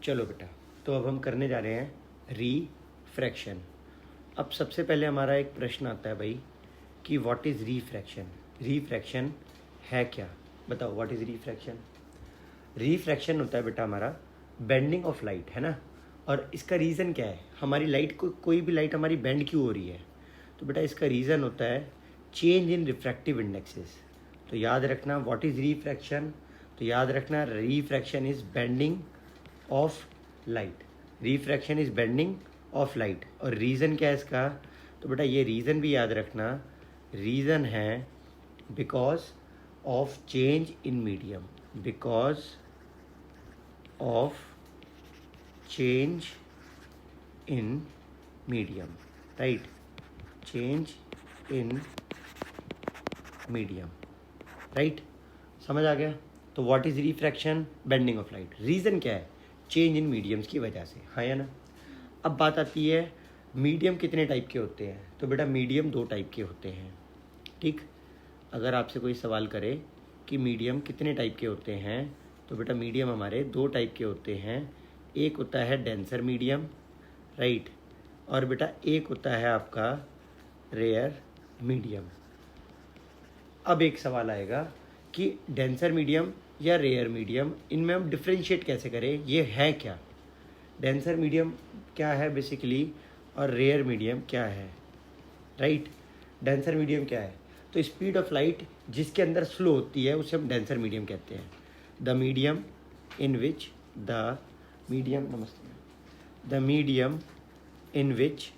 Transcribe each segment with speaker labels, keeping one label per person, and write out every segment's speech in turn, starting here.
Speaker 1: चलो बेटा, तो अब हम करने जा रहे हैं रिफ्रैक्शन। अब सबसे पहले हमारा एक प्रश्न आता है भाई कि व्हाट इज़ रिफ्रैक्शन। रिफ्रैक्शन है क्या, बताओ व्हाट इज़ रिफ्रैक्शन। रिफ्रैक्शन होता है बेटा हमारा बेंडिंग ऑफ लाइट, है ना। और इसका रीज़न क्या है, हमारी लाइट को कोई भी लाइट हमारी बेंड क्यों हो रही है, तो बेटा इसका रीज़न होता है चेंज इन रिफ्रैक्टिव इंडेक्सेस। तो याद रखना व्हाट इज़ रिफ्रैक्शन, तो याद रखना refraction is bending of light. Refraction is bending of light. और रीज़न क्या है इसका, तो बेटा ये रीज़न भी याद रखना, रीज़न है because of change in medium, because of change in medium, right, change in medium, right, समझ आ गया। तो what is refraction, bending of light. Reason क्या है, चेंज इन मीडियम्स की वजह से, हाँ या ना। अब बात आती है मीडियम कितने टाइप के होते हैं, तो बेटा मीडियम 2 टाइप के होते हैं, ठीक। अगर आपसे कोई सवाल करे कि मीडियम कितने टाइप के होते हैं, तो बेटा मीडियम हमारे 2 टाइप के होते हैं। एक होता है डेंसर मीडियम, राइट, और बेटा एक होता है आपका रेयर मीडियम। अब एक सवाल आएगा कि डेंसर मीडियम या रेयर मीडियम, इनमें हम डिफ्रेंशिएट कैसे करें, ये है क्या, डेंसर मीडियम क्या है बेसिकली और रेयर मीडियम क्या है, राइट। डेंसर मीडियम क्या है, तो स्पीड ऑफ लाइट जिसके अंदर स्लो होती है उसे हम डेंसर मीडियम कहते हैं। The medium in which the medium नमस्ते the medium in which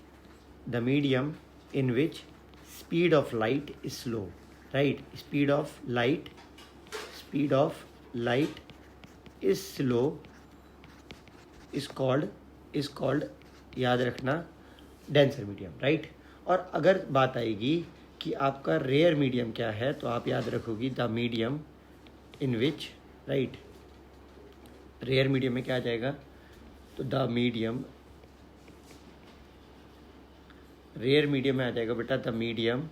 Speaker 1: the medium in which speed of light is slow, right, speed of light is slow is called याद रखना डेंसर मीडियम, राइट। और अगर बात आएगी कि आपका रेयर मीडियम क्या है, तो आप याद रखोगी the medium in which, right, rare medium में क्या आ जाएगा, तो द मीडियम रेयर मीडियम में आ जाएगा बेटा the medium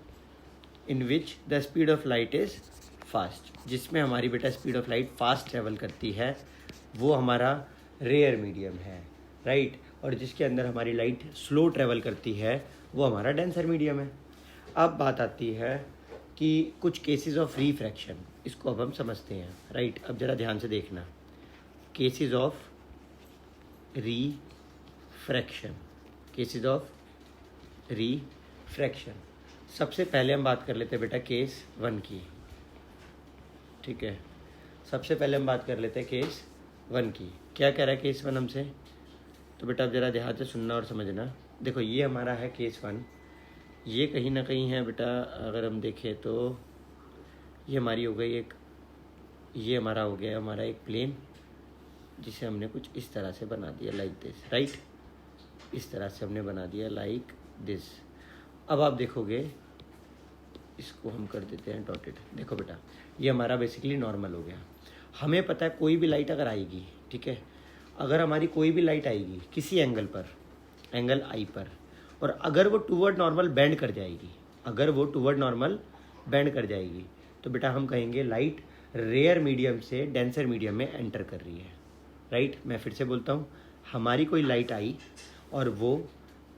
Speaker 1: in which the speed of light is fast, जिसमें हमारी बेटा speed of light fast travel करती है, वो हमारा रेयर मीडियम है, राइट। और जिसके अंदर हमारी लाइट स्लो ट्रेवल करती है वो हमारा डेंसर मीडियम है। अब बात आती है कि कुछ केसेस ऑफ रिफ्रैक्शन, इसको अब हम समझते हैं, राइट। अब ज़रा ध्यान से देखना, cases of refraction, cases of refraction. सबसे पहले हम बात कर लेते हैं बेटा केस 1 की, ठीक है। सबसे पहले हम बात कर लेते हैं केस 1 की। क्या कह रहा है केस 1 हमसे, तो बेटा अब ज़रा ध्यान से सुनना और समझना। देखो ये हमारा है केस 1, ये कहीं ना कहीं है बेटा, अगर हम देखें तो ये हमारी हो गई एक, ये हमारा हो गया हमारा एक प्लेन, जिसे हमने कुछ इस तरह से बना दिया लाइक दिस, राइट, इस तरह से हमने बना दिया लाइक दिस। अब आप देखोगे, इसको हम कर देते हैं डॉटेड। देखो बेटा ये हमारा बेसिकली नॉर्मल हो गया। हमें पता है कोई भी लाइट अगर आएगी, ठीक है, अगर हमारी कोई भी लाइट आएगी किसी एंगल पर, एंगल आई पर, और अगर वो टूवर्ड नॉर्मल बेंड कर जाएगी, अगर वो टूवर्ड नॉर्मल बेंड कर जाएगी, तो बेटा हम कहेंगे लाइट रेयर मीडियम से डेंसर मीडियम में एंटर कर रही है, राइट। मैं फिर से बोलता हूँ, हमारी कोई लाइट आई और वो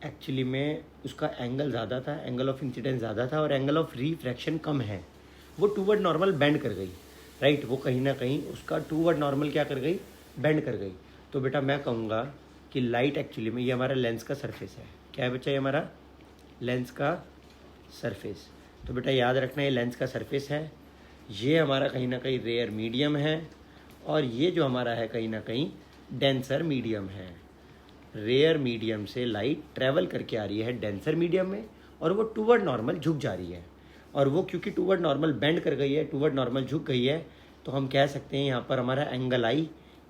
Speaker 1: एक्चुअली में उसका एंगल ज़्यादा था, एंगल ऑफ इंसिडेंस ज़्यादा था और एंगल ऑफ रिफ्रैक्शन कम है, वो टूवर्ड नॉर्मल बेंड कर गई, राइट, वो कहीं ना कहीं उसका टूवर्ड नॉर्मल क्या कर गई, बेंड कर गई। तो बेटा मैं कहूँगा कि लाइट एक्चुअली में, ये हमारा लेंस का सरफेस है, क्या है बच्चा, ये हमारा लेंस का सरफेस। तो बेटा याद रखना ये लेंस का सरफेस है, ये हमारा कहीं ना कहीं रेयर मीडियम है, और ये जो हमारा है कहीं ना कहीं डेंसर मीडियम है। रेयर मीडियम से लाइट ट्रैवल करके आ रही है डेंसर मीडियम में, और वो टूवर्ड नॉर्मल झुक जा रही है, और वो क्योंकि टूवर्ड नॉर्मल बेंड कर गई है, टूवर्ड नॉर्मल झुक गई है, तो हम कह सकते हैं यहाँ पर हमारा एंगल आई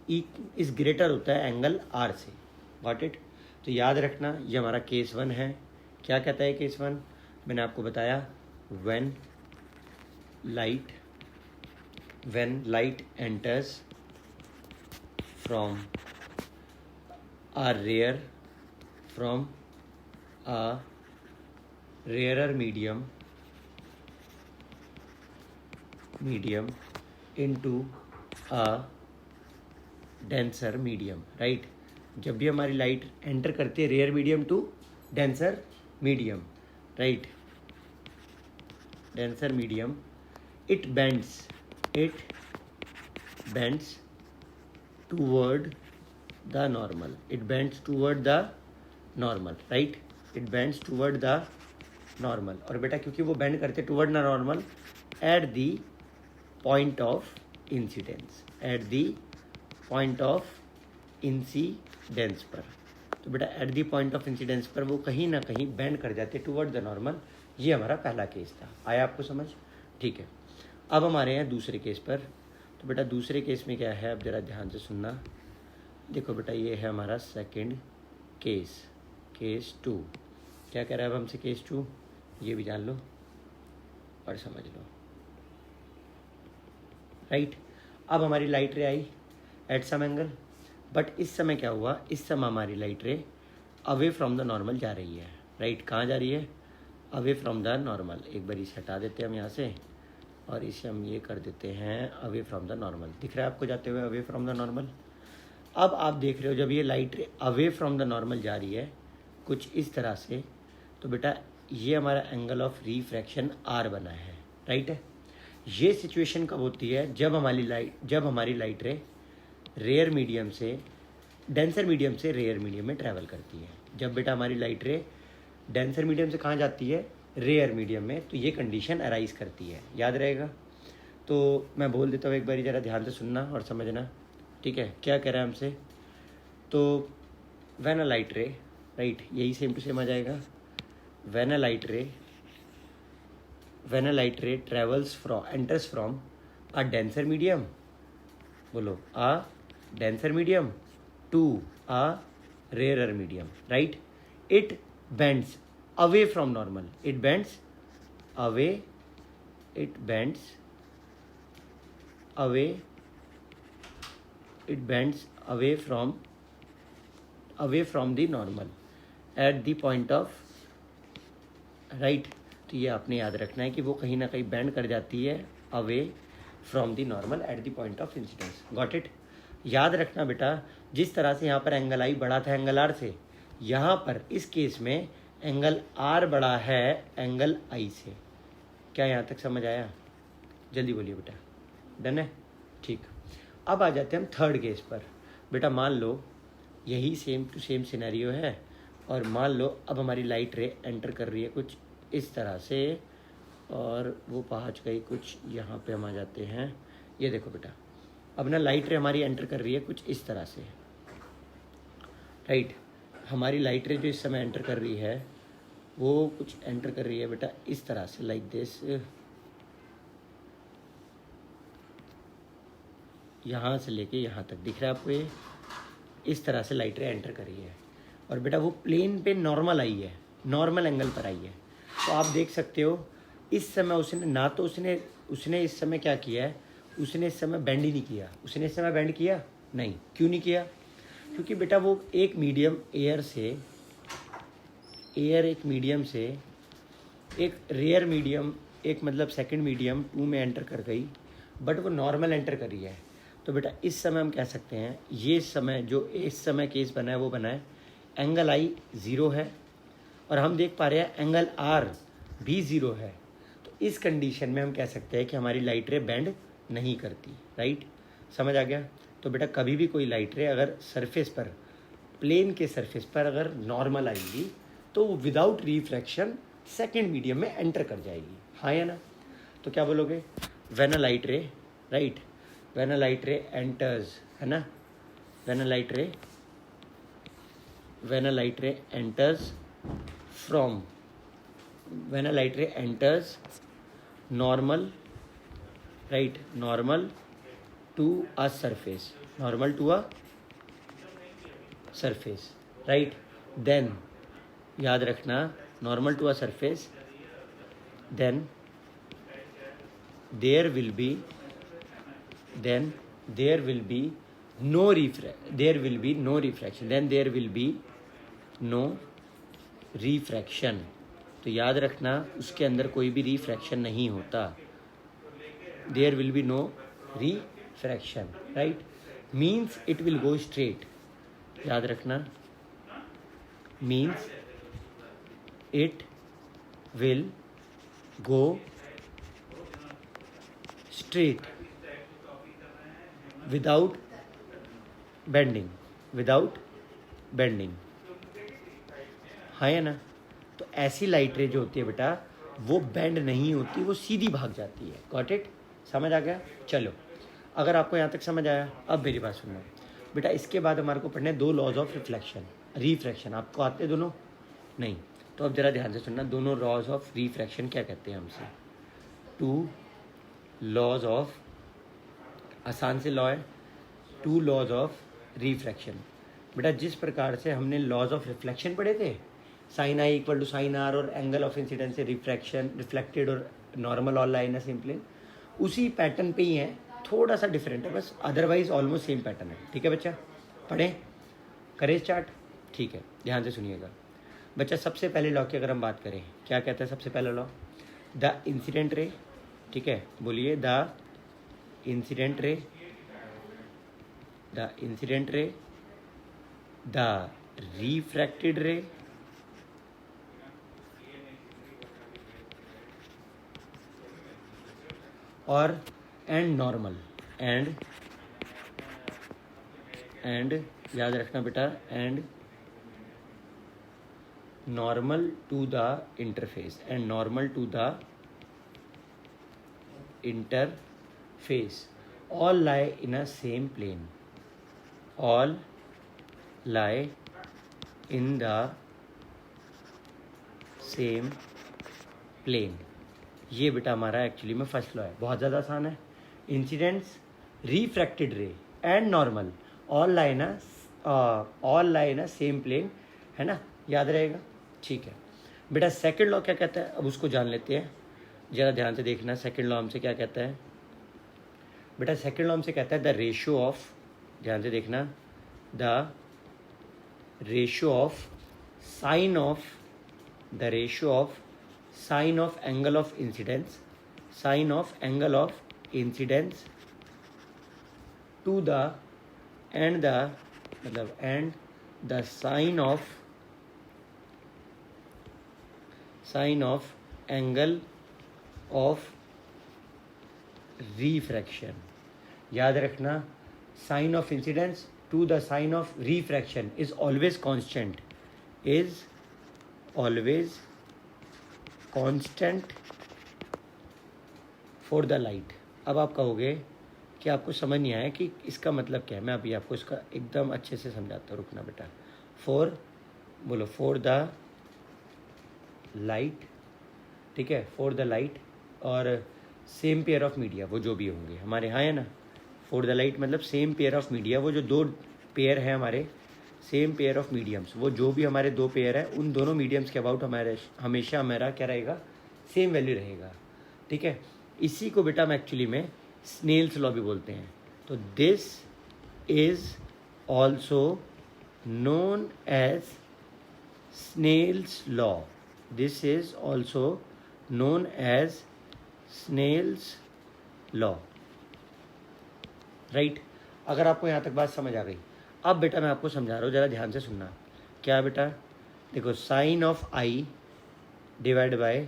Speaker 1: इस ग्रेटर होता है एंगल आर से, गॉट इट। तो याद रखना ये हमारा केस 1 है। क्या कहता है केस 1, मैंने आपको बताया when light enters from a rarer medium into a denser medium, right. जब भी हमारी लाइट एंटर करती है rare medium to denser medium, right, denser medium, it bends toward the normal, it bends toward the normal, right, it bends toward the normal. और बेटा क्योंकि वो bend करते toward the normal at the point of incidence, at the point of incidence पर, तो बेटा eight the point of incidence पर वो कहीं ना कहीं बेंड कर जाते टूवर्ड द नॉर्मल। ये हमारा पहला केस था। आया आपको समझ? ठीक है, अब हमारे यहाँ दूसरे केस पर। तो बेटा दूसरे केस में क्या है, अब जरा ध्यान से सुनना। देखो बेटा ये है हमारा सेकंड केस, केस 2। क्या कह रहा है अब हमसे केस 2, ये भी जान लो और समझ लो, राइट। अब हमारी लाइट रे आई एट सम एंगल, बट इस समय क्या हुआ, इस समय हमारी लाइट रे अवे फ्रॉम द नॉर्मल जा रही है, राइट। कहाँ जा रही है? Away from the normal. एक बार इसे हटा देते हैं हम यहाँ से और इसे हम ये कर देते हैं अवे फ्रॉम द नॉर्मल। दिख रहा है आपको जाते हुए अवे फ्रॉम द नॉर्मल? अब आप देख रहे हो जब ये लाइट रे अवे फ्रॉम द नॉर्मल जा रही है कुछ इस तरह से, तो बेटा ये हमारा एंगल ऑफ रिफ्रैक्शन आर बना है, राइट है। ये सिचुएशन कब होती है? जब हमारी लाइट रे रेयर मीडियम से डेंसर मीडियम से रेयर मीडियम में ट्रैवल करती है। जब बेटा हमारी लाइट रे डेंसर मीडियम से कहाँ जाती है? रेयर मीडियम में, तो ये कंडीशन अराइज करती है, याद रहेगा। तो मैं बोल देता हूँ एक बार ज़रा ध्यान से सुनना और समझना, ठीक है। क्या कह रहा है हमसे? तो when a light ray, right, यही सेम टू सेम आ जाएगा। When a light ray enters from a denser medium, बोलो, a denser medium to a rare medium, right, it bends away from normal, it bends away from the normal at the point of, right. तो ये आपने याद रखना है कि वो कहीं ना कहीं बेंड कर जाती है away from the normal at the point of incidence. Got it? याद रखना बेटा, जिस तरह से यहाँ पर एंगल आई बड़ा था एंगल आर से, यहाँ पर इस केस में एंगल आर बड़ा है एंगल आई से। क्या यहाँ तक समझ आया? जल्दी बोलिए बेटा। डन है? ठीक। अब आ जाते हैं हम थर्ड केस पर। बेटा मान लो यही सेम टू सेम सिनेरियो है और मान लो अब हमारी लाइट रे एंटर कर रही है कुछ इस तरह से और वो पहुँच गई कुछ यहाँ पे। हम आ जाते हैं, ये देखो बेटा, अब ना लाइट रे हमारी एंटर कर रही है कुछ इस तरह से, राइट। हमारी लाइट रे जो इस समय एंटर कर रही है वो कुछ एंटर कर रही है बेटा इस तरह से, लाइक दिस। यहाँ से लेके यहाँ तक दिख रहा है आपको, ये इस तरह से लाइट रे एंटर कर रही है और बेटा वो प्लेन पे नॉर्मल आई है, नॉर्मल एंगल पर आई है। तो आप देख सकते हो इस समय उसने इस समय क्या किया है, उसने इस समय बेंड ही नहीं किया। उसने इस समय बेंड किया नहीं। क्यों नहीं किया? क्योंकि बेटा वो एक मीडियम एक मीडियम से एक रेयर मीडियम, एक मतलब सेकंड मीडियम 2 में एंटर कर गई, बट वो नॉर्मल एंटर कर रही है। तो बेटा इस समय हम कह सकते हैं ये समय जो इस समय केस बना है वो बना है एंगल आई 0 है और हम देख पा रहे हैं एंगल आर भी 0 है। तो इस कंडीशन में हम कह सकते हैं कि हमारी लाइट रे बेंड नहीं करती, राइट। समझ आ गया? तो बेटा कभी भी कोई लाइट रे अगर सरफेस पर, प्लेन के सरफेस पर अगर नॉर्मल आएगी तो वो विदाउट रिफ्रैक्शन सेकंड मीडियम में एंटर कर जाएगी, हाँ या ना? तो क्या बोलोगे? When a light ray, right, when a light ray enters, है ना, when a light ray enters from, when a light ray enters normal, right, normal to a surface, right, then याद रखना normal to a surface, then there will be no refraction। तो याद रखना उसके अंदर कोई भी रिफ्रैक्शन नहीं होता। there will be no refraction, right। Means it will go straight, याद रखना, means it will go straight without bending, without bending, हाँ या ना। तो ऐसी लाइट रे जो होती है बेटा वो बेंड नहीं होती, वो सीधी भाग जाती है। Got it? समझ आ गया? चलो, अगर आपको यहाँ तक समझ आया, अब मेरी बात सुनना बेटा। इसके बाद हमारे को पढ़ने दो लॉज ऑफ रिफ्लेक्शन, रिफ्रैक्शन। आपको आते दोनों? नहीं। तो अब जरा ध्यान से सुनना, दोनों लॉज ऑफ रिफ्रैक्शन क्या कहते हैं हमसे? टू लॉज ऑफ, आसान से लॉ है, टू लॉज ऑफ रिफ्रैक्शन। बेटा जिस प्रकार से हमने लॉज ऑफ रिफ्लेक्शन पढ़े थे, sine i equal to sine r, और एंगल ऑफ इंसिडेंस से रिफ्रैक्शन, रिफ्लेक्टेड और normal all line same plane, उसी पैटर्न पे ही है, थोड़ा सा डिफरेंट है बस, अदरवाइज ऑलमोस्ट सेम पैटर्न है। ठीक है बच्चा? पढ़ें, करें स्टार्ट? ठीक है, ध्यान से सुनिएगा बच्चा। सबसे पहले लॉ की अगर हम बात करें, क्या कहता है सबसे पहला लॉ? द इंसिडेंट रे, ठीक है, बोलिए, the incident ray, the incident ray, the refracted ray, और एंड नॉर्मल, एंड याद रखना बेटा, and normal to the interface, and normal to the interface, all lie in a same plane, all lie in the same plane. ये बेटा हमारा actually में first law है, बहुत ज़्यादा आसान है। Incidents, refracted ray and normal, all lie in same plane, है ना, याद रहेगा? ठीक है बेटा। सेकंड लॉ क्या कहता है, अब उसको जान लेते हैं, ज़रा ध्यान से देखना। सेकंड लॉ हमसे क्या कहता है बेटा? सेकंड लॉ हमसे कहता है द रेशियो ऑफ, ध्यान से देखना, the ratio of sine of, the ratio of sine of angle of incidence, sine of angle of incidence to the and the, मतलब and the sine of angle of refraction. याद रखना, sine of incidence to the sine of refraction is always constant, is always constant for the light. अब आप कहोगे कि आपको समझ नहीं आया कि इसका मतलब क्या है, मैं अभी आपको इसका एकदम अच्छे से समझाता हूँ, रुकना बेटा। फॉर, बोलो, फॉर द लाइट, ठीक है, फॉर द लाइट और सेम पेयर ऑफ मीडिया, वो जो भी होंगे हमारे यहाँ, है ना। फॉर द लाइट मतलब सेम पेयर ऑफ मीडिया, वो जो दो पेयर है हमारे, सेम पेयर ऑफ मीडियम्स, वो जो भी हमारे दो पेयर है, उन दोनों मीडियम्स के अबाउट हमारे हमेशा हमारा क्या रहेगा? सेम वैल्यू रहेगा। ठीक है, इसी को बेटा हम एक्चुअली में स्नेल्स लॉ भी बोलते हैं। तो this is also known as Snell's law, this is also known as Snell's law, right. अगर आपको यहाँ तक बात समझ आ गई, अब बेटा मैं आपको समझा रहा हूँ, ज़रा ध्यान से सुनना। क्या बेटा? देखो, sine of i divide by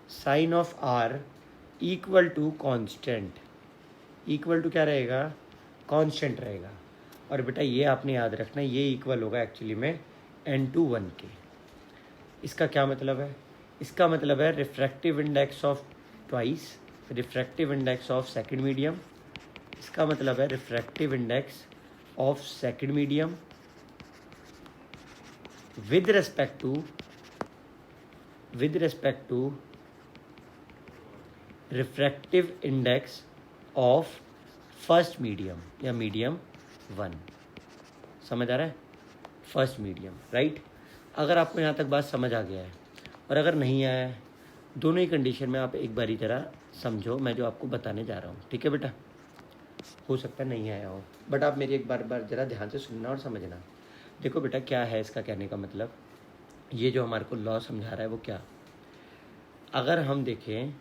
Speaker 1: sine of r equal to constant, equal to क्या रहेगा? कांस्टेंट रहेगा। और बेटा ये आपने याद रखना, ये इक्वल होगा एक्चुअली में n/1 के। इसका क्या मतलब है? इसका मतलब है refractive index of twice, refractive index of second medium. इसका मतलब है refractive index of second medium with respect to refractive index of first medium या मीडियम 1। समझ आ रहा है? First medium, right. अगर आपको यहाँ तक बात समझ आ गया है, और अगर नहीं आया है, दोनों ही कंडीशन में आप एक बारी ज़रा समझो मैं जो आपको बताने जा रहा हूँ। ठीक है बेटा? हो सकता है नहीं आया हो, बट आप मेरी एक बार ज़रा ध्यान से सुनना और समझना। देखो बेटा, क्या है इसका कहने का मतलब, ये जो हमारे को लॉ समझा रहा है वो क्या, अगर हम देखें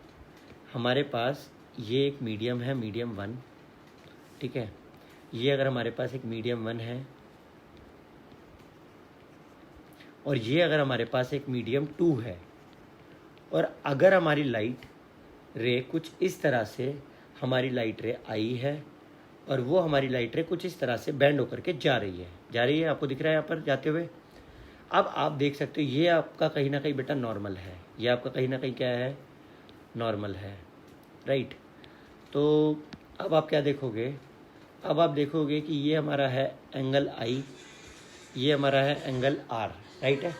Speaker 1: हमारे पास ये एक मीडियम है, मीडियम 1, ठीक है। ये अगर हमारे पास एक मीडियम 1 है और ये अगर हमारे पास एक मीडियम 2 है, और अगर हमारी लाइट रे कुछ इस तरह से हमारी लाइट रे आई है और वो हमारी लाइट रे कुछ इस तरह से बैंड होकर के जा रही है, आपको दिख रहा है यहाँ पर जाते हुए। अब आप देख सकते हो ये आपका कहीं ना कहीं बेटा नॉर्मल है, ये आपका कहीं ना कहीं क्या है, नॉर्मल है, राइट। तो अब आप क्या देखोगे, अब आप देखोगे कि ये हमारा है एंगल आई, ये हमारा है एंगल आर, राइट है।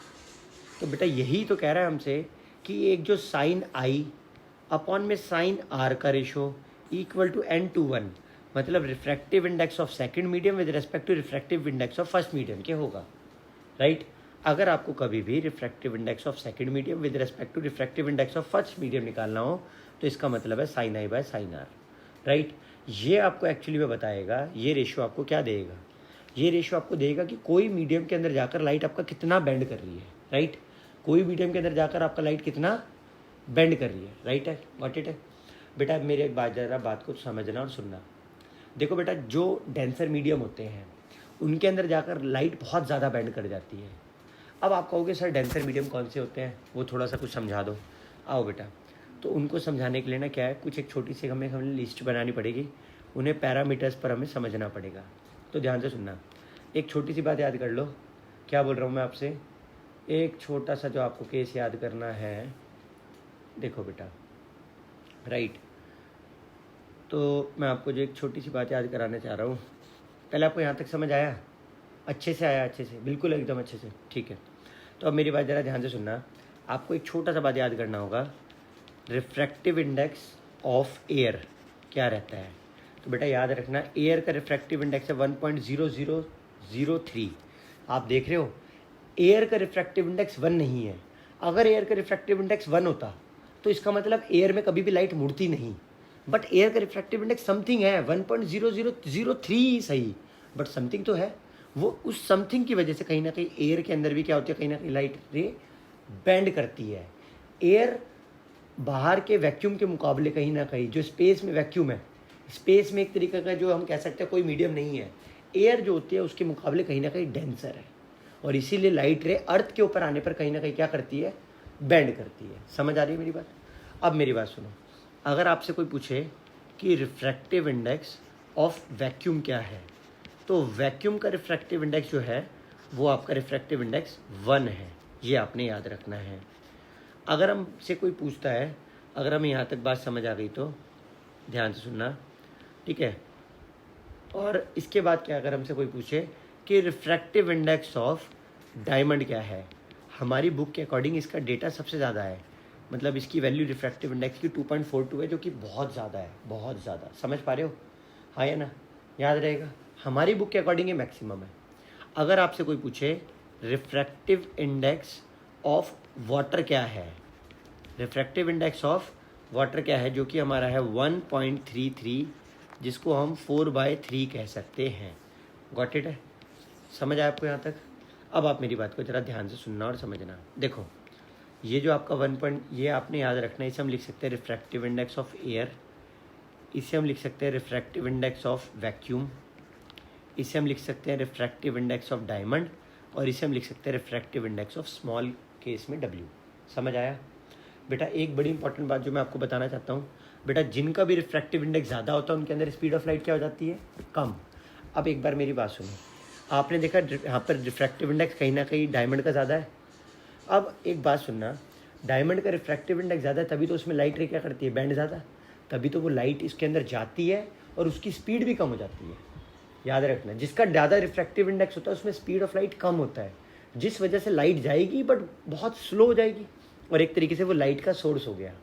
Speaker 1: तो बेटा यही तो कह रहा है हमसे कि एक जो साइन आई अपॉन में साइन आर का रेशो इक्वल टू n/1, मतलब refractive index of second medium with respect to refractive index of first medium के होगा, राइट। अगर आपको कभी भी refractive index of second medium with respect to refractive index of first medium निकालना हो तो इसका मतलब है sine i by sine r, right. ये आपको एक्चुअली में बताएगा, ये रेशियो आपको क्या देगा, ये रेशियो आपको देगा कि कोई मीडियम के अंदर जाकर लाइट आपका कितना बेंड कर रही है, राइट। कोई मीडियम के अंदर जाकर आपका लाइट कितना बेंड कर रही है, राइट है, व्हाट इट है। बेटा मेरे एक बात, ज़रा बात को समझना और सुनना। देखो बेटा, जो डेंसर मीडियम होते हैं उनके अंदर जाकर लाइट बहुत ज़्यादा बेंड कर जाती है। अब आप कहोगे सर डेंसर मीडियम कौन से होते हैं, वो थोड़ा सा कुछ समझा दो। आओ बेटा, तो उनको समझाने के लिए ना क्या है, कुछ एक छोटी सी हमें लिस्ट बनानी पड़ेगी, उन्हें पैरामीटर्स पर हमें समझना पड़ेगा। तो ध्यान से सुनना, एक छोटी सी बात याद कर लो। क्या बोल रहा हूँ मैं आपसे, एक छोटा सा जो आपको केस याद करना है। देखो बेटा, राइट, तो मैं आपको जो एक छोटी सी बात याद कराना चाह रहा हूँ। पहले आपको यहाँ तक समझ आया, अच्छे से आया, अच्छे से, बिल्कुल एकदम अच्छे से, ठीक है। तो अब मेरी बात ज़रा ध्यान से सुनना। आपको एक छोटा सा बात याद करना होगा, रिफ्रैक्टिव इंडेक्स ऑफ एयर क्या रहता है। तो बेटा याद रखना, एयर का रिफ्रैक्टिव इंडेक्स है 1.0003। आप देख रहे हो एयर का रिफ्रैक्टिव इंडेक्स 1 नहीं है। अगर एयर का रिफ्रैक्टिव इंडेक्स 1 होता तो इसका मतलब एयर में कभी भी लाइट मुड़ती नहीं, बट एयर का रिफ्रैक्टिव इंडेक्स समथिंग है, 1.0003 सही, बट समथिंग तो है। वो उस समथिंग की वजह से कहीं ना कहीं एयर के अंदर भी क्या होती है, कहीं ना कहीं लाइट रे बेंड करती है। एयर बाहर के वैक्यूम के मुकाबले कहीं ना कहीं, जो स्पेस में वैक्यूम है, स्पेस में एक तरीके का जो हम कह सकते हैं कोई मीडियम नहीं है, एयर जो होती है उसके मुकाबले कहीं ना कहीं डेंसर है, और इसीलिए लाइट रे अर्थ के ऊपर आने पर कहीं ना कहीं क्या करती है, बेंड करती है। समझ आ रही है मेरी बात। अब मेरी बात सुनो, अगर आपसे कोई पूछे कि रिफ्रैक्टिव इंडेक्स ऑफ वैक्यूम क्या है, तो वैक्यूम का रिफ्रैक्टिव इंडेक्स जो है वो आपका रिफ्रैक्टिव इंडेक्स 1 है, ये आपने याद रखना है। अगर हमसे कोई पूछता है, अगर हमें यहाँ तक बात समझ आ गई तो ध्यान से सुनना, ठीक है। और इसके बाद क्या, अगर हमसे कोई पूछे कि रिफ्रैक्टिव इंडेक्स ऑफ डायमंड क्या है, हमारी बुक के अकॉर्डिंग इसका डेटा सबसे ज़्यादा है, मतलब इसकी वैल्यू रिफ्रैक्टिव इंडेक्स की 2.42 है, जो कि बहुत ज़्यादा है, बहुत ज़्यादा। समझ पा रहे हो, हाँ या ना, याद रहेगा, हमारी बुक के अकॉर्डिंग ये मैक्सिमम है। अगर आपसे कोई पूछे रिफ्रैक्टिव इंडेक्स ऑफ वाटर क्या है, रिफ्रैक्टिव इंडेक्स ऑफ वाटर क्या है, जो कि हमारा है 1.33, जिसको हम 4/3 कह सकते हैं। गॉट इट है, समझ आया आपको यहाँ तक। अब आप मेरी बात को ज़रा ध्यान से सुनना और समझना। देखो ये जो आपका 1 ये आपने याद रखना है, इसे हम लिख सकते हैं रिफ्रैक्टिव इंडेक्स ऑफ एयर, इसे हम लिख सकते हैं रिफ्रैक्टिव इंडेक्स ऑफ वैक्यूम, इसे हम लिख सकते हैं रिफ्रैक्टिव इंडेक्स ऑफ डायमंड, और इसे हम लिख सकते हैं refractive index of small case में W। समझ आया बेटा। एक बड़ी इंपॉर्टेंट बात जो मैं आपको बताना चाहता हूँ बेटा, जिनका भी रिफ्रैक्टिव इंडेक्स ज़्यादा होता है उनके अंदर स्पीड ऑफ लाइट क्या हो जाती है, कम। अब एक बार मेरी बात सुनो, आपने देखा यहाँ पर रिफ्रैक्टिव इंडेक्स कहीं ना कहीं डायमंड का ज़्यादा है। अब एक बात सुनना, डायमंड का रिफ्रैक्टिव इंडेक्स ज़्यादा है, तभी तो उसमें लाइट रे क्या करती है, बैंड ज़्यादा, तभी तो वो लाइट इसके अंदर जाती है और उसकी स्पीड भी कम हो जाती है। याद रखना, जिसका ज़्यादा रिफ्रैक्टिव इंडेक्स होता है उसमें स्पीड ऑफ लाइट कम होता है, जिस वजह से लाइट जाएगी बट बहुत स्लो हो जाएगी, और एक तरीके से वो लाइट का सोर्स हो गया।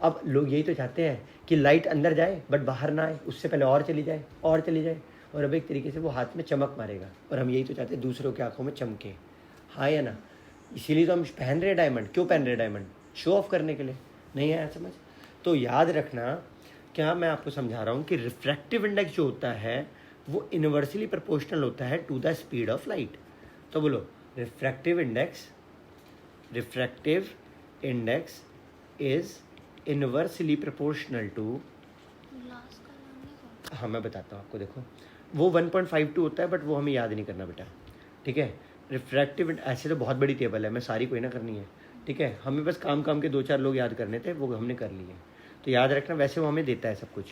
Speaker 1: अब लोग यही तो चाहते हैं कि लाइट अंदर जाए बट बाहर ना आए, उससे पहले और चली जाए और चली जाए, और अब एक तरीके से वो हाथ में चमक मारेगा, और हम यही तो चाहते हैं दूसरों की आंखों में चमके, हाँ या ना। इसीलिए तो हम पहन रहे हैं डायमंड। क्यों पहन रहे हैं डायमंड, शो ऑफ करने के लिए। नहीं आया समझ, तो याद रखना, क्या मैं आपको समझा रहा हूँ कि रिफ्रैक्टिव इंडेक्स जो होता है वो इनवर्सली प्रोपोर्शनल होता है to the speed of light. तो बोलो, refractive index is inversely proportional to, हाँ मैं बताता हूँ आपको, देखो वो 1.52 होता है, बट वो हमें याद नहीं करना बेटा, ठीक है। रिफ्रैक्टिव, ऐसे तो बहुत बड़ी टेबल है, मैं सारी कोई ना करनी है, ठीक है। हमें बस काम के 2-4 लोग याद करने थे, वो हमने कर लिए। तो याद रखना, वैसे वो हमें देता है सब कुछ।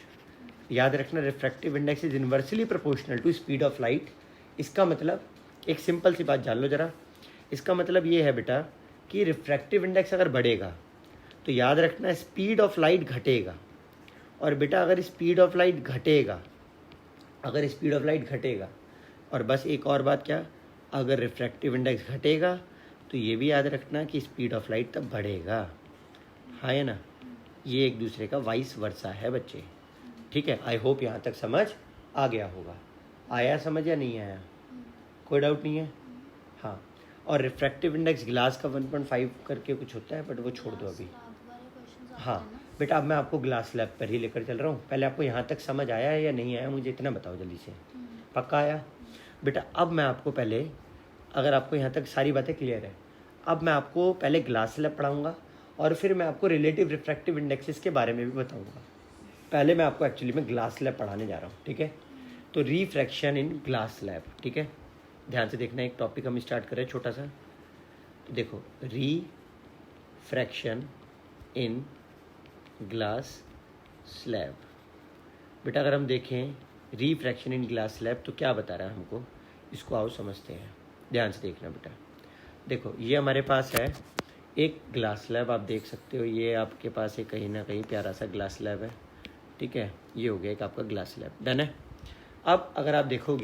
Speaker 1: याद रखना, refractive index is inversely proportional to speed of light. इसका मतलब एक सिंपल सी बात जान लो ज़रा, इसका मतलब ये है बेटा कि रिफ्रैक्टिव इंडेक्स अगर बढ़ेगा तो याद रखना स्पीड ऑफ लाइट घटेगा। और बेटा अगर स्पीड ऑफ लाइट घटेगा, और बस एक और बात क्या, अगर रिफ्रैक्टिव इंडेक्स घटेगा तो ये भी याद रखना कि स्पीड ऑफ लाइट तब बढ़ेगा, हाँ है ना। ये एक दूसरे का वाइस वर्सा है बच्चे, ठीक है। आई होप यहाँ तक समझ आ गया होगा। आया समझ या नहीं आया, कोई डाउट नहीं है? हाँ, और रिफ्रैक्टिव इंडेक्स ग्लास का 1.5 करके कुछ होता है, बट वो छोड़ दो अभी। हाँ बेटा, अब मैं आपको ग्लास लैब पर ही लेकर चल रहा हूँ। पहले आपको यहाँ तक समझ आया है या नहीं आया, मुझे इतना बताओ जल्दी से। पक्का आया बेटा? अब मैं आपको पहले, अगर आपको यहाँ तक सारी बातें क्लियर है, अब मैं आपको पहले ग्लास लैब पढ़ाऊँगा और फिर मैं आपको रिलेटिव रिफ्रैक्टिव इंडेक्सेस के बारे में भी बताऊँगा। पहले मैं आपको एक्चुअली में ग्लास लैब पढ़ाने जा रहा हूँ, ठीक है। तो रिफ्रैक्शन इन ग्लास लैब, ठीक है। ध्यान से देखना, एक टॉपिक हम स्टार्ट कर रहे हैं छोटा सा। तो देखो, रिफ्रैक्शन इन ग्लास स्लैब। बेटा अगर हम देखें रिफ्रैक्शन इन ग्लास स्लैब तो क्या बता रहा है हमको, इसको आओ समझते हैं। ध्यान से देखना बेटा, देखो ये हमारे पास है एक ग्लास स्लैब, आप देख सकते हो ये आपके पास एक कहीं ना कहीं प्यारा सा ग्लास स्लैब है, ठीक है। ये हो गया एक आपका ग्लास स्लैब, डन है। अब अगर आप देखो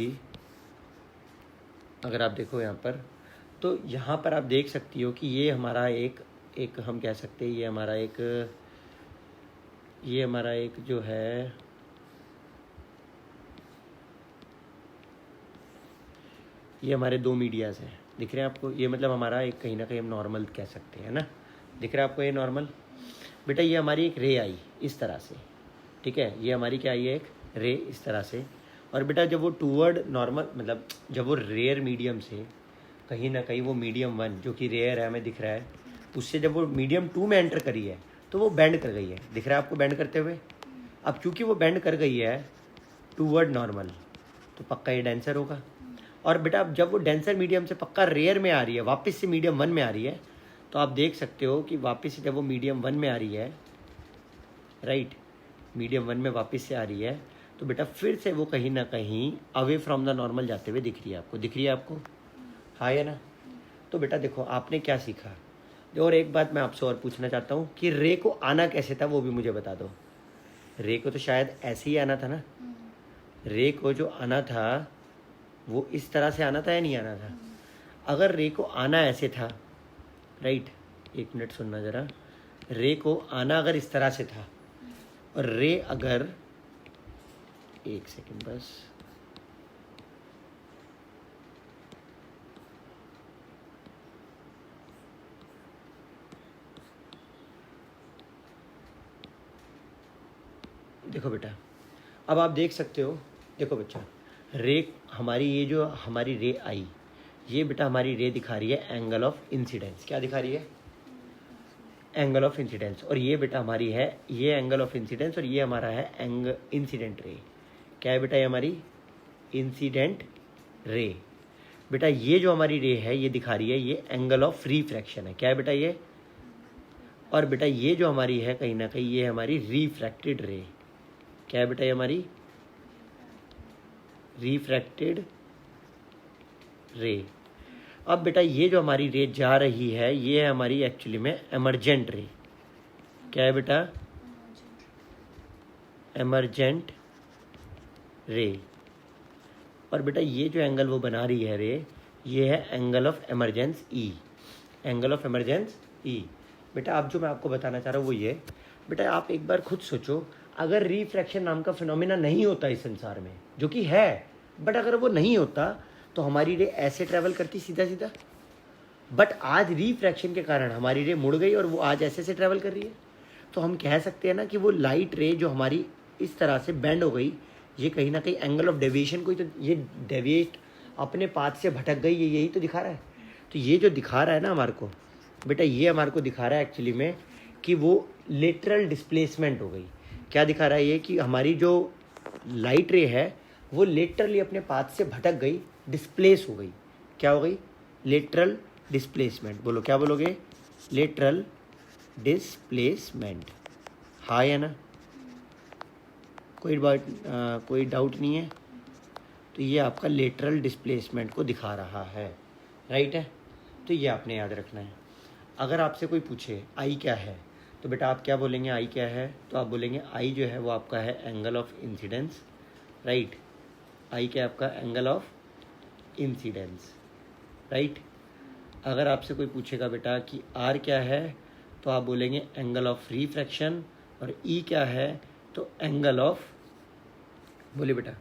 Speaker 1: यहाँ पर, तो यहाँ पर आप देख सकती हो कि ये हमारा एक हम कह सकते हैं ये हमारा एक जो है, ये हमारे 2 मीडियाज़ हैं, दिख रहे हैं आपको। ये मतलब हमारा एक कहीं ना कहीं हम नॉर्मल कह सकते हैं ना, दिख रहा है आपको ये नॉर्मल। बेटा ये हमारी एक रे आई इस तरह से, ठीक है। ये हमारी क्या आई है, एक रे इस तरह से। और बेटा जब वो टूवर्ड नॉर्मल, मतलब जब वो रेयर मीडियम से कहीं ना कहीं वो मीडियम 1 जो कि रेयर है हमें दिख रहा है, उससे जब वो मीडियम 2 में एंटर करी है तो वो बेंड कर गई है, दिख रहा है आपको बेंड करते हुए। अब क्योंकि वो बेंड कर गई है टूवर्ड नॉर्मल, तो पक्का ये डेंसर होगा। और बेटा अब जब वो डेंसर मीडियम से पक्का रेयर में आ रही है, वापस से मीडियम 1 में आ रही है, तो आप देख सकते हो कि वापस से जब वो मीडियम 1 में आ रही है, राइट, मीडियम 1 में वापस से आ रही है, तो बेटा फिर से वो कहीं ना कहीं अवे फ्रॉम द नॉर्मल जाते हुए दिख रही है आपको, दिख रही है आपको, हाँ है ना। तो बेटा देखो आपने क्या सीखा। और एक बात मैं आपसे और पूछना चाहता हूँ कि रे को आना कैसे था, वो भी मुझे बता दो। रे को तो शायद ऐसे ही आना था ना, रे को जो आना था वो इस तरह से आना था या नहीं आना था? अगर रे को आना ऐसे था, राइट, एक मिनट सुनना ज़रा, रे को आना अगर इस तरह से था, और रे अगर, एक सेकंड बस, देखो बेटा, अब आप देख सकते हो, देखो बच्चा, रे हमारी, ये जो हमारी रे आई, ये बेटा हमारी रे दिखा रही है एंगल ऑफ इंसिडेंस। क्या दिखा रही है? Angle of incidence. और ये बेटा हमारी है ये एंगल ऑफ इंसिडेंस, और ये हमारा है इंसिडेंट रे। क्या है बेटा? ये हमारी इंसिडेंट रे। बेटा ये जो हमारी रे है ये दिखा रही है ये एंगल ऑफ रिफ्रैक्शन है। क्या है बेटा ये? और बेटा ये जो हमारी है कहीं ना कहीं ये हमारी रिफ्रैक्टेड रे। क्या है बेटा? ये हमारी रिफ्रैक्टेड रे। अब बेटा ये जो हमारी रे जा रही है ये है हमारी एक्चुअली में एमर्जेंट रे। क्या है बेटा? एमर्जेंट रे। और बेटा ये जो एंगल वो बना रही है रे, ये है angle of emergence E. Angle of emergence E. बेटा अब जो मैं आपको बताना चाह रहा हूँ वो ये, बेटा आप एक बार खुद सोचो, अगर रिफ्रैक्शन नाम का फिनोमिना नहीं होता इस संसार में, जो कि है, बट अगर वो नहीं होता तो हमारी रे ऐसे ट्रैवल करती सीधा सीधा, बट आज रिफ्रैक्शन के कारण हमारी रे मुड़ गई और वो आज ऐसे से ट्रैवल कर रही है। तो हम कह सकते हैं ना कि वो लाइट रे जो हमारी इस तरह से बेंड हो गई, ये कहीं ना कहीं एंगल ऑफ डेविएशन को, तो ये डेविएट अपने पाथ से भटक गई, ये यही तो दिखा रहा है। तो ये जो दिखा रहा है ना हमारे को, बेटा ये हमारे को दिखा रहा है एक्चुअली में कि वो लेटरल डिस्प्लेसमेंट हो गई। क्या दिखा रहा है ये? कि हमारी जो लाइट रे है वो लेटरली अपने पाथ से भटक गई, डिस्प्लेस हो गई। क्या हो गई? Lateral displacement. बोलो क्या बोलोगे? Lateral displacement. हाँ या ना? कोई डाउट नहीं है? तो ये आपका लेटरल डिस्प्लेसमेंट को दिखा रहा है, राइट है। तो ये आपने याद रखना है। अगर आपसे कोई पूछे आई क्या है, तो बेटा आप क्या बोलेंगे? आई क्या है? तो आप बोलेंगे आई जो है वो आपका है एंगल ऑफ इंसिडेंस, राइट। आई क्या आपका? Angle of incidence, right. अगर आपसे कोई पूछेगा बेटा कि आर क्या है, तो आप बोलेंगे एंगल ऑफ रिफ्रैक्शन। और ई क्या है? तो एंगल ऑफ, बोलिए बेटा,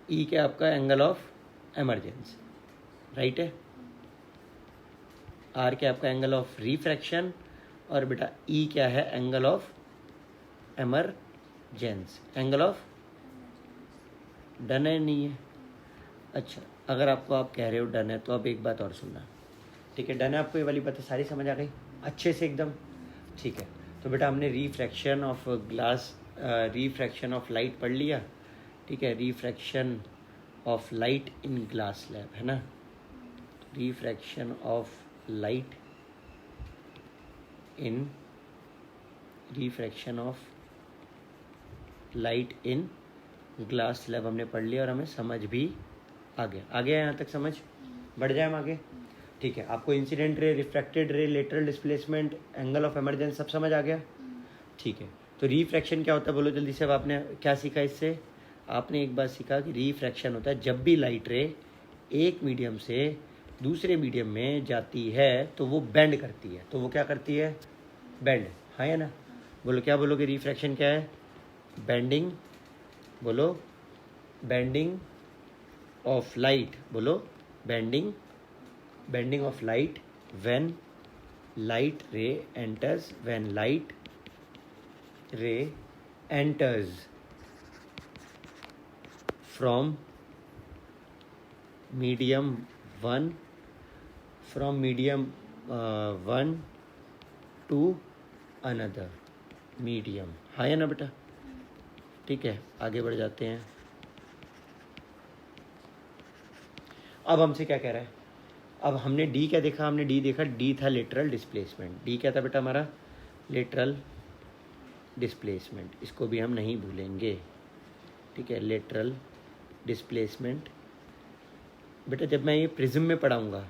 Speaker 1: ई क्या आपका? एंगल ऑफ एमरजेंस, राइट है। आर क्या आपका? Angle of refraction. और बेटा ई क्या है? Angle of emergence, angle of. Done है नहीं है? अच्छा, अगर आपको आप कह रहे हो डन है तो अब एक बात और सुनना, ठीक है। डन है आपको? ये वाली बातें सारी समझ आ गई अच्छे से एकदम? ठीक है। तो बेटा हमने refraction of glass, refraction of light पढ़ लिया, ठीक है। Refraction of light in glass slab, है ना। Refraction of light in, refraction of light in glass slab हमने पढ़ लिया और हमें समझ भी आ गया यहाँ तक समझ? बढ़ जाए हम आगे, ठीक है। आपको इंसिडेंट रे, रिफ्रैक्टेड रे, lateral displacement, angle of emergence सब समझ आ गया, ठीक है। तो रिफ्रैक्शन क्या होता है बोलो जल्दी से। अब आपने क्या सीखा इससे? आपने एक बात सीखा कि रिफ्रैक्शन होता है जब भी लाइट रे एक मीडियम से दूसरे मीडियम में जाती है तो वो बेंड करती है। तो वो क्या करती है? बेंड, हाँ या ना? बोलो क्या बोलोगे? रिफ्रैक्शन क्या है? बेंडिंग, बोलो बेंडिंग ऑफ लाइट, बोलो bending, bending of light when light ray enters, when light ray enters from medium one, from medium one two another medium, हाँ या ना बेटा? ठीक है, आगे बढ़ जाते हैं। अब हमसे क्या कह रहा है? अब हमने डी क्या देखा? हमने डी देखा, डी था लेटरल डिस्प्लेसमेंट। डी क्या था बेटा हमारा? Lateral displacement. इसको भी हम नहीं भूलेंगे, ठीक है। Lateral displacement. बेटा जब मैं ये प्रिज्म में पढ़ाऊँगा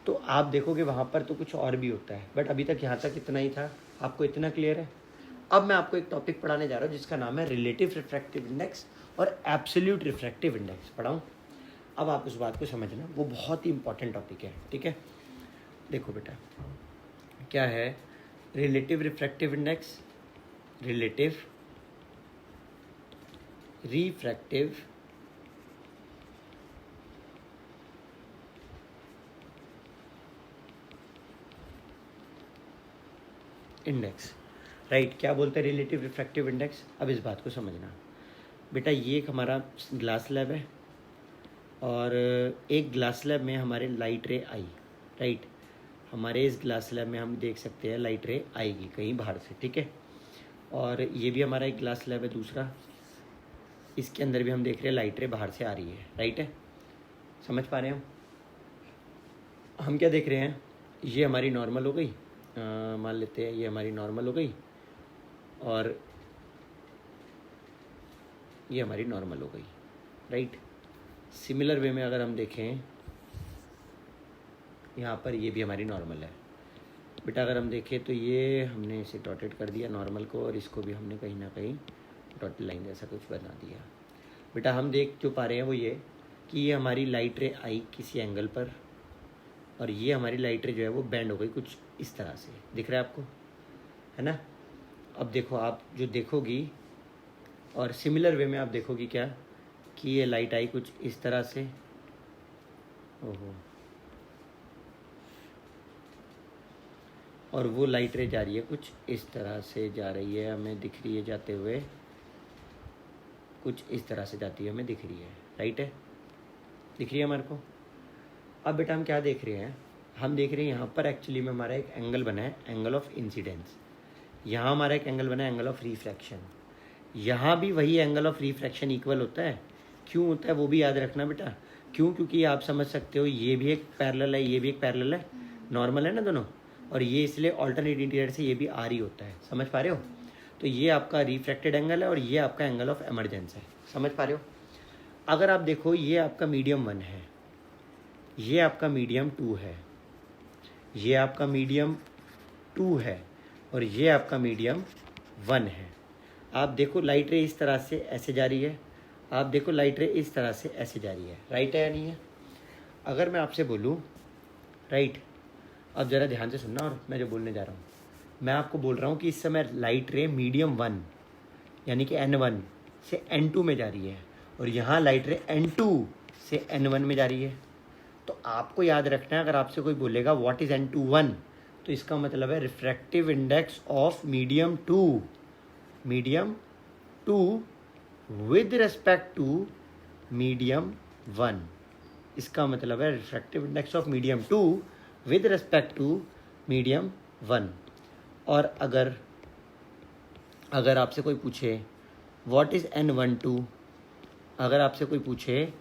Speaker 1: तो आप देखोगे वहाँ पर तो कुछ और भी होता है, बट अभी तक यहाँ तक इतना ही था। आपको इतना क्लियर है? अब मैं आपको एक टॉपिक पढ़ाने जा रहा हूँ जिसका नाम है रिलेटिव रिफ्रैक्टिव इंडेक्स और एब्सोल्यूट रिफ्रैक्टिव इंडेक्स। पढ़ाऊँ? अब आप उस बात को समझना, वो बहुत ही इंपॉर्टेंट टॉपिक है, ठीक है। देखो बेटा क्या है relative refractive index? Relative refractive index, right. क्या बोलते हैं रिलेटिव रिफ्रैक्टिव इंडेक्स? अब इस बात को समझना बेटा, ये एक हमारा ग्लास स्लैब है और एक ग्लास स्लैब में हमारे लाइट रे आई, राइट। हमारे इस ग्लास स्लैब में हम देख सकते हैं लाइट रे आएगी कहीं बाहर से, ठीक है। और ये भी हमारा एक ग्लास स्लैब है दूसरा, इसके अंदर भी हम देख रहे हैं लाइट रे बाहर से आ रही है, राइट है। समझ पा रहे हैं हम क्या देख रहे हैं? ये हमारी नॉर्मल हो गई, मान लेते हैं ये हमारी नॉर्मल हो गई और ये हमारी नॉर्मल हो गई, राइट। सिमिलर वे में अगर हम देखें यहाँ पर ये भी हमारी नॉर्मल है बेटा। अगर हम देखें तो ये हमने इसे डॉटेड कर दिया नॉर्मल को और इसको भी हमने कहीं ना कहीं डॉटेड लाइन जैसा कुछ बना दिया बेटा। हम देख जो पा रहे हैं वो ये कि ये हमारी लाइट रे आई किसी एंगल पर और ये हमारी लाइट रे जो है वो बेंड हो गई कुछ इस तरह से, दिख रहा है आपको, है ना। अब देखो आप जो देखोगी और सिमिलर वे में आप देखोगी क्या कि ये लाइट आई कुछ इस तरह से, ओहो, और वो लाइट रे जा रही है कुछ इस तरह से जा रही है, हमें दिख रही है जाते हुए, कुछ इस तरह से जाती है हमें दिख रही है, राइट है, दिख रही है हमारे को। अब बेटा हम क्या देख रहे हैं? हम देख रहे हैं यहाँ पर एक्चुअली में हमारा एक एंगल बना है एंगल ऑफ इंसिडेंस, यहाँ हमारा एक एंगल बना है एंगल ऑफ रिफ्रैक्शन, यहाँ भी वही एंगल ऑफ रिफ्रैक्शन इक्वल होता है क्यों होता है वो भी याद रखना बेटा। क्यों? क्योंकि आप समझ सकते हो ये भी एक पैरेलल है, ये भी एक पैरेलल है, नॉर्मल है ना दोनों, और ये इसलिए ऑल्टरनेट इंटीरियर से ये भी आर ही होता है। समझ पा रहे हो? तो ये आपका रिफ्रैक्टेड एंगल है और ये आपका एंगल ऑफ एमर्जेंस है। समझ पा रहे हो? अगर आप देखो ये आपका मीडियम 1 है, ये आपका मीडियम 2 है, ये आपका मीडियम 2 है और ये आपका मीडियम 1 है। आप देखो लाइट रे इस तरह से ऐसे जा रही है, आप देखो लाइट रे इस तरह से ऐसे जा रही है, राइट है या नहीं है? अगर मैं आपसे बोलूँ राइट, अब ज़रा ध्यान से सुनना और मैं जो बोलने जा रहा हूँ, मैं आपको बोल रहा हूँ कि इस समय लाइट रे मीडियम 1 यानी कि N1 से N2 में जा रही है और यहाँ लाइट रे N2 से N1 में जा रही है। तो आपको याद रखना है, अगर आपसे कोई बोलेगा व्हाट इज़ N21, तो इसका मतलब है refractive index of medium 2 with respect to medium 1। इसका मतलब है refractive index of medium 2 with respect to medium 1। और अगर आपसे कोई पूछे व्हाट इज़ N12, अगर आपसे कोई पूछे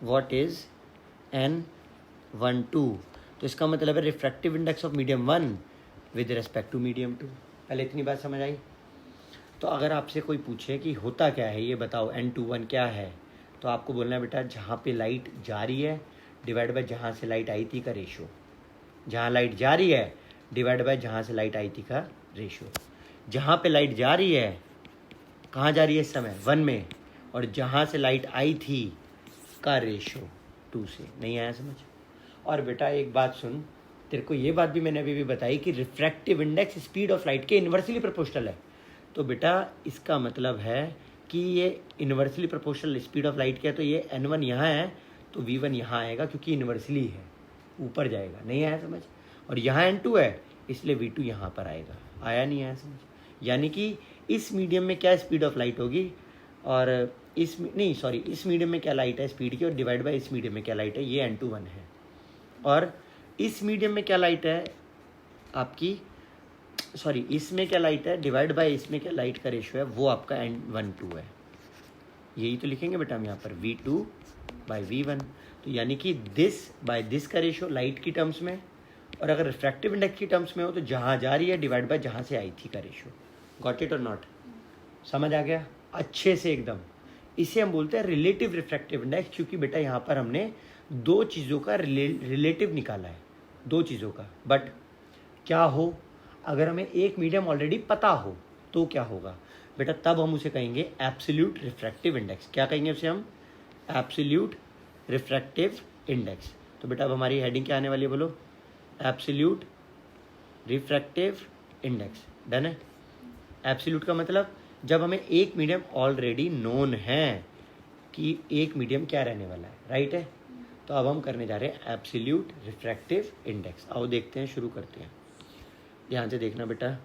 Speaker 1: व्हाट इज़ N12, तो इसका मतलब है refractive index of medium 1 with respect to medium 2। पहले इतनी बात समझ आई? तो अगर आपसे कोई पूछे कि होता क्या है ये बताओ, N21 क्या है, तो आपको बोलना है बेटा जहाँ पे लाइट जा रही है डिवाइड बाय जहाँ से लाइट आई थी का रेशो। जहाँ लाइट जा रही है डिवाइड बाय जहाँ से लाइट आई थी का रेशो। जहाँ पे लाइट जा रही है, कहाँ जा रही है इस समय 1 में, और जहाँ से लाइट आई थी का रेशो 2 से। नहीं आया समझ? और बेटा एक बात सुन, तेरे को ये बात भी मैंने अभी भी बताई कि refractive index speed of light के इन्वर्सली प्रोपोर्शनल है। तो बेटा इसका मतलब है कि ये inversely proportional speed of light क्या है, तो ये N1 यहाँ है तो V1 यहाँ आएगा क्योंकि इन्वर्सली है, ऊपर जाएगा। नहीं आया समझ? और यहाँ N2 है इसलिए V2 यहाँ पर आएगा। आया नहीं आया समझ? यानी कि इस मीडियम में क्या स्पीड ऑफ लाइट होगी और इस मीडियम में क्या लाइट है स्पीड की, और डिवाइड बाय इस मीडियम में क्या लाइट है, ये N21 है। और इस मीडियम में क्या लाइट है आपकी, इसमें क्या लाइट है डिवाइड बाय इसमें क्या लाइट का रेशो है, वो आपका N12 है। यही तो लिखेंगे बेटा हम यहाँ पर V2 बाय V1। तो यानी कि दिस बाय दिस का रेशो लाइट की टर्म्स में, और अगर रिफ्रैक्टिव इंडेक्स की टर्म्स में हो तो जहाँ जा रही है डिवाइड बाय जहाँ से आई थी का रेशो। गॉट इट और नॉट? समझ आ गया अच्छे से एकदम? इसे हम बोलते हैं रिलेटिव रिफ्रैक्टिव इंडेक्स, क्योंकि बेटा यहाँ पर हमने दो चीज़ों का रिलेटिव निकाला है, दो चीज़ों का। बट क्या हो अगर हमें एक मीडियम ऑलरेडी पता हो तो क्या होगा बेटा? तब हम उसे कहेंगे एब्सोल्यूट रिफ्रैक्टिव इंडेक्स। क्या कहेंगे उसे हम? Absolute refractive index. तो बेटा अब हमारी हेडिंग क्या आने वाली है बोलो? Absolute refractive index. डन है? एब्सोल्यूट का मतलब जब हमें एक मीडियम ऑलरेडी नोन है कि एक मीडियम क्या रहने वाला है, राइट है? तो अब हम करने जा रहे हैं एब्सोल्यूट रिफ्रैक्टिव इंडेक्स। आओ देखते हैं, शुरू करते हैं। ध्यान से देखना बेटा,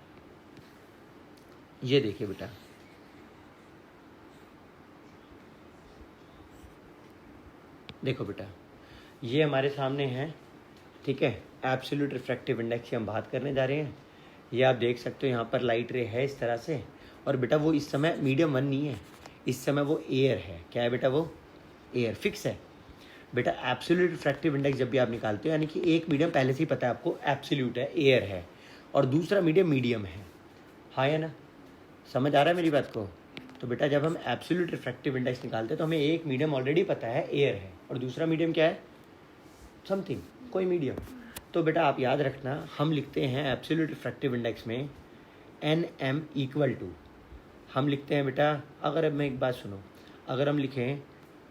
Speaker 1: ये देखिए बेटा, देखो बेटा ये हमारे सामने है, ठीक है? एब्सोल्यूट रिफ्रैक्टिव इंडेक्स की हम बात करने जा रहे हैं। ये आप देख सकते हो यहाँ पर लाइट रे है इस तरह से, और बेटा वो इस समय मीडियम 1 नहीं है, इस समय वो एयर है। क्या है बेटा? वो एयर फिक्स है। बेटा एब्सोल्यूट रिफ्रैक्टिव इंडेक्स जब भी आप निकालते हो, यानी कि एक मीडियम पहले से ही पता है आपको एब्सोल्यूट है, एयर है, और दूसरा मीडियम है। हाँ या ना? समझ आ रहा है मेरी बात को? तो बेटा जब हम एब्सोल्यूट रिफ्रैक्टिव इंडेक्स निकालते हैं तो हमें एक मीडियम ऑलरेडी पता है एयर है, और दूसरा मीडियम क्या है? समथिंग, कोई मीडियम। तो बेटा आप याद रखना, हम लिखते हैं एब्सोल्यूट रिफ्रैक्टिव इंडेक्स में NM इक्वल टू, हम लिखते हैं बेटा, अगर अब मैं एक बात सुनो, अगर हम लिखें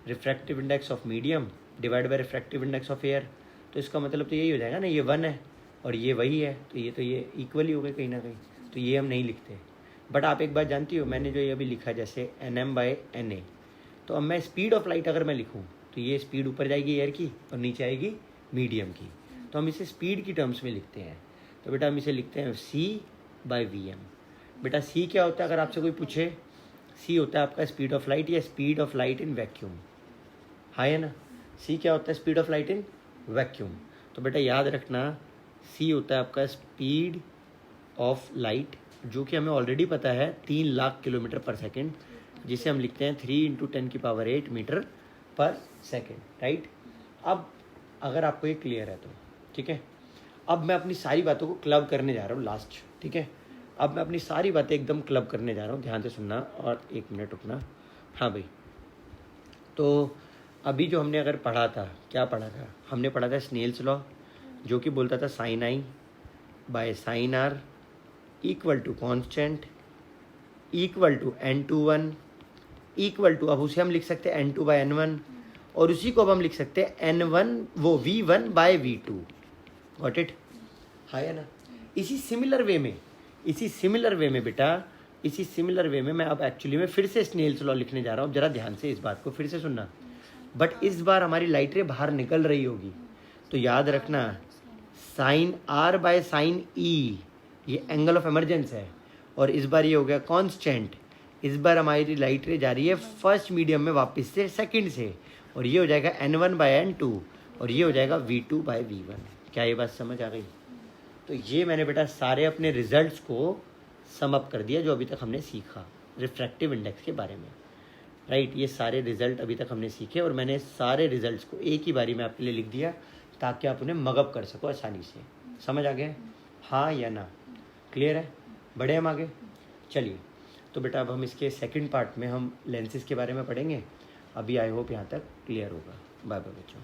Speaker 1: refractive index of medium divide by refractive index of air, तो इसका मतलब तो यही हो जाएगा ना, ये 1 है और ये वही है, तो ये इक्वल ही हो गए कहीं ना कहीं, तो ये हम नहीं लिखते। बट आप एक बात जानती हो, मैंने जो ये अभी लिखा जैसे NM/NA, तो अब मैं स्पीड ऑफ लाइट अगर मैं लिखूँ तो ये स्पीड ऊपर जाएगी एयर की और नीचे आएगी मीडियम की, तो हम इसे स्पीड की टर्म्स में लिखते हैं। तो बेटा हम इसे लिखते हैं C/VM। बेटा C क्या होता है अगर आपसे कोई पूछे? C होता है आपका स्पीड ऑफ लाइट या speed of light in vacuum. हाँ है ना? C क्या होता है? Speed of light in vacuum. तो बेटा याद रखना C होता है आपका स्पीड ऑफ लाइट, जो कि हमें ऑलरेडी पता है 3 लाख किलोमीटर पर सेकेंड, जिसे हम लिखते हैं 3 × 10⁸ मीटर पर सेकेंड, राइट। अब अगर आपको ये क्लियर है तो ठीक है, अब मैं अपनी सारी बातों को क्लब करने जा रहा हूँ लास्ट, ठीक है। अब मैं अपनी सारी बातें एकदम क्लब करने जा रहा हूँ, ध्यान से सुनना और 1 मिनट रुकना। हाँ भाई, तो अभी जो हमने अगर पढ़ा था, क्या पढ़ा था, हमने पढ़ा था स्नेल्स लॉ, जो कि बोलता था sine i by sine r equal to constant equal to n/1 equal to, अब उसे हम लिख सकते हैं n2 बाय n1, और उसी को अब हम लिख सकते हैं n1 वो v1 bye v2। Got it? हाँ या ना? इसी सिमिलर वे में बेटा, इसी सिमिलर वे में मैं अब एक्चुअली में फिर से स्नेल्स लॉ लिखने जा रहा हूँ। जरा ध्यान से इस बात को फिर से सुनना, बट इस बार हमारी लाइट रे बाहर निकल रही होगी, तो याद रखना साइन आर बाय साइन ई ये एंगल ऑफ इमरजेंस है, और इस बार ये हो गया कांस्टेंट। इस बार हमारी लाइट रे जा रही है फर्स्ट मीडियम में वापस से सेकंड से, और ये हो जाएगा n1 बाय n2, और ये हो जाएगा v2 बाय v1। क्या ये बात समझ आ गई? तो ये मैंने बेटा सारे अपने रिजल्ट्स को सम अप कर दिया जो अभी तक हमने सीखा रिफ्रैक्टिव इंडेक्स के बारे में, राइट। ये सारे रिजल्ट अभी तक हमने सीखे, और मैंने सारे रिजल्ट्स को एक ही बारी में आपके लिए लिख दिया ताकि आप उन्हें मगअप कर सको आसानी से। समझ आ गया? हाँ या ना? क्लियर है? बढ़े हम आगे? चलिए, तो बेटा अब हम इसके सेकंड पार्ट में हम लेंसेज के बारे में पढ़ेंगे। अभी आई होप यहाँ तक क्लियर होगा। बाय बाय बच्चों।